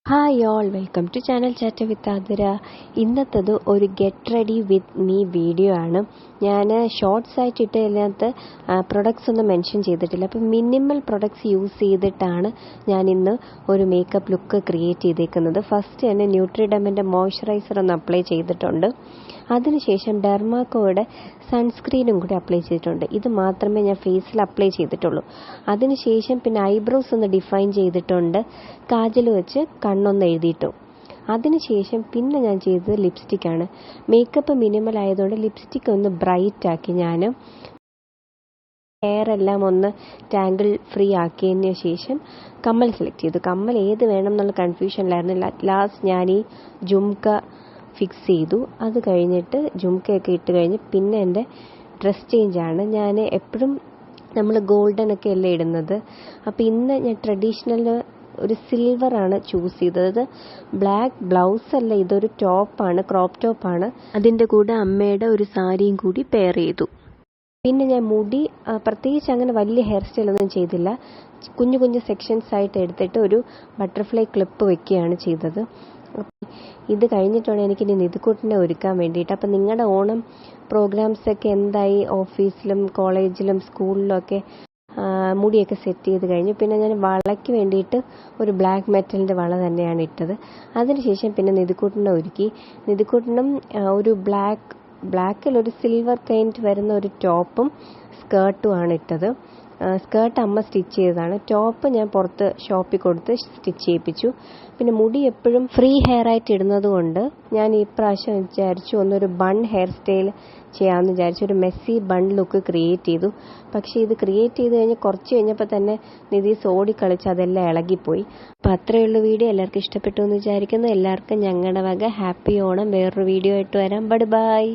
Hi all, welcome to channel chat with Athira. ഇന്നത്തത് ഒരു get ready with me video ആണ്. ഞാൻ ഷോർട്സ് ആയിട്ട് ഇട്ടതിനകത്ത് പ്രൊഡക്ട്സ് ഒന്നും മെൻഷൻ ചെയ്തിട്ടില്ല. അപ്പം മിനിമൽ പ്രൊഡക്ട്സ് യൂസ് ചെയ്തിട്ടാണ് ഞാൻ ഇന്ന് ഒരു മേക്കപ്പ് ലുക്ക് ക്രിയേറ്റ് ചെയ്തേക്കുന്നത്. ഫസ്റ്റ് തന്നെ ന്യൂട്രിഡമിൻ്റെ മോയ്സ്ചറൈസർ ഒന്ന് അപ്ലൈ ചെയ്തിട്ടുണ്ട്. അതിനുശേഷം ഡെർമാക്കോയുടെ സൺസ്ക്രീനും കൂടി അപ്ലൈ ചെയ്തിട്ടുണ്ട്. ഇത് മാത്രമേ ഞാൻ ഫേസിൽ അപ്ലൈ ചെയ്തിട്ടുള്ളൂ. അതിനുശേഷം പിന്നെ ഐബ്രോസ് ഒന്ന് ഡിഫൈൻ ചെയ്തിട്ടുണ്ട്. കാജൽ വെച്ച് കണ്ണൊന്ന് എഴുതിയിട്ടു. അതിനുശേഷം പിന്നെ ഞാൻ ചെയ്തത് ലിപ്സ്റ്റിക്കാണ്. മേക്കപ്പ് മിനിമൽ ആയതുകൊണ്ട് ലിപ്സ്റ്റിക് ഒന്ന് ബ്രൈറ്റ് ആക്കി ഞാൻ ഹെയർ എല്ലാം ഒന്ന് ടാങ്കിൾ ഫ്രീ ആക്കിയതിന് ശേഷം കമ്മൽ സെലക്ട് ചെയ്തു. കമ്മൽ ഏത് വേണം എന്നുള്ള കൺഫ്യൂഷനിലായിരുന്നു. ലാസ്റ്റ് ഞാൻ ഈ ജുംക ഫിക്സ് ചെയ്തു. അത് കഴിഞ്ഞിട്ട് ജുംക്കയൊക്കെ ഇട്ട് കഴിഞ്ഞ് പിന്നെ എൻ്റെ ഡ്രസ് ചേഞ്ചാണ്. ഞാൻ എപ്പോഴും നമ്മൾ ഗോൾഡൻ ഒക്കെ അല്ലേ ഇടുന്നത്. അപ്പോൾ ഇന്ന് ഞാൻ ട്രഡീഷണൽ ഒരു സിൽവറാണ് ചൂസ് ചെയ്തത്. ബ്ലാക്ക് ബ്ലൗസ് അല്ല, ഇതൊരു ടോപ്പാണ്, ക്രോപ്പ് ടോപ്പാണ്. അതിൻ്റെ കൂടെ അമ്മയുടെ ഒരു സാരിയും കൂടി പെയർ ചെയ്തു. പിന്നെ ഞാൻ മുടി പ്രത്യേകിച്ച് അങ്ങനെ വലിയ ഹെയർ സ്റ്റൈലൊന്നും ചെയ്തില്ല. കുഞ്ഞു കുഞ്ഞു സെക്ഷൻസ് ആയിട്ട് എടുത്തിട്ട് ഒരു ബട്ടർഫ്ലൈ ക്ലിപ്പ് വെക്കുകയാണ് ചെയ്തത്. ഇത് കഴിഞ്ഞിട്ടാണ് എനിക്കിനി നിധിക്കുട്ടിനെ ഒരുക്കാൻ വേണ്ടിയിട്ട്. അപ്പം നിങ്ങളുടെ ഓണം പ്രോഗ്രാംസൊക്കെ എന്തായി? ഓഫീസിലും കോളേജിലും സ്കൂളിലും ഒക്കെ മുടിയൊക്കെ സെറ്റ് ചെയ്ത് കഴിഞ്ഞു. പിന്നെ ഞാൻ വളയ്ക്ക് വേണ്ടിയിട്ട് ഒരു ബ്ലാക്ക് മെറ്റലിൻ്റെ വള തന്നെയാണ് ഇട്ടത്. അതിനുശേഷം പിന്നെ നിധിക്കുട്ടിനെ ഒരുക്കി. നിധിക്കുട്ടിനും ഒരു ബ്ലാക്കിൽ ഒരു സിൽവർ പെയിൻറ്റ് വരുന്ന ഒരു ടോപ്പും സ്കേർട്ടുമാണ് ഇട്ടത്. സ്കേർട്ട് അമ്മ സ്റ്റിച്ച് ചെയ്തതാണ്. ടോപ്പ് ഞാൻ പുറത്ത് ഷോപ്പിൽ കൊടുത്ത് സ്റ്റിച്ച് ചെയ്യിപ്പിച്ചു. പിന്നെ മുടി എപ്പോഴും ഫ്രീ ഹെയർ ആയിട്ട് ഇടുന്നത് കൊണ്ട് ഞാൻ ഈ പ്രാവശ്യം വിചാരിച്ചു ഒന്നൊരു ബൺ ഹെയർ സ്റ്റൈൽ ചെയ്യാമെന്ന് വിചാരിച്ചു. ഒരു മെസ്സി ബൺ ലുക്ക് ക്രിയേറ്റ് ചെയ്തു. പക്ഷേ ഇത് ക്രിയേറ്റ് ചെയ്ത് കഴിഞ്ഞ് കുറച്ച് കഴിഞ്ഞപ്പോൾ തന്നെ നിതീസ് ഓടിക്കളിച്ച് അതെല്ലാം ഇളകിപ്പോയി. അപ്പോൾ അത്രയേ ഉള്ളൂ വീഡിയോ. എല്ലാവർക്കും ഇഷ്ടപ്പെട്ടു എന്ന് വിചാരിക്കുന്നു. എല്ലാവർക്കും ഞങ്ങളുടെ വക ഹാപ്പി ഓണം. വേറൊരു വീഡിയോ ആയിട്ട് വരാം. ബൈ.